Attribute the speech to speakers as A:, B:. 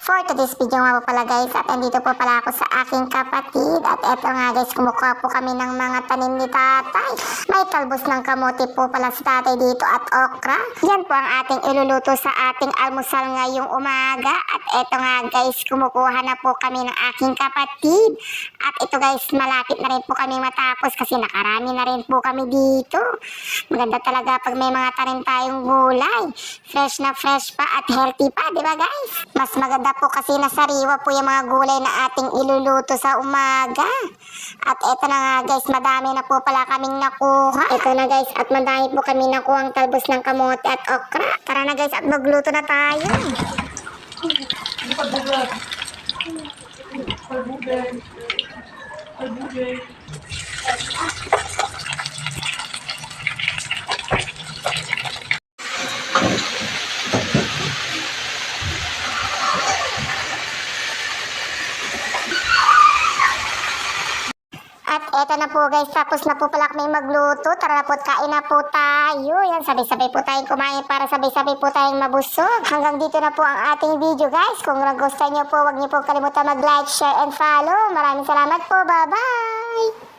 A: For today's video nga po pala guys, at andito po pala ako sa aking kapatid. At eto nga guys, kumukuha po kami ng mga tanim ni tatay. May talbos ng kamote po pala si tatay dito at okra. Yan po ang ating iluluto sa ating almusal ngayong umaga. At eto nga guys, kumukuha na po kami ng aking kapatid. At ito guys, malapit na rin po kami matapos kasi nakarami na rin po kami dito. Maganda talaga pag may mga tanim tayong gulay. Fresh na fresh pa at healthy pa, di ba guys? Mas maganda po kasi nasariwa po yung mga gulay na ating iluluto sa umaga. At eto na nga guys, madami na po pala kaming nakuha. Eto na guys, at madami po kami nakuha ang talbos ng kamote at okra. Tara na guys, at magluto na tayo. At eto na po guys, tapos na po pala kami magluto. Tara na po at kain na po tayo. Yan, sabay-sabay po tayong kumain para sabay-sabay po tayong mabusog. Hanggang dito na po ang ating video guys. Kung nagustuhan nyo po, huwag nyo po kalimutan mag-like, share, and follow. Maraming salamat po. Bye-bye!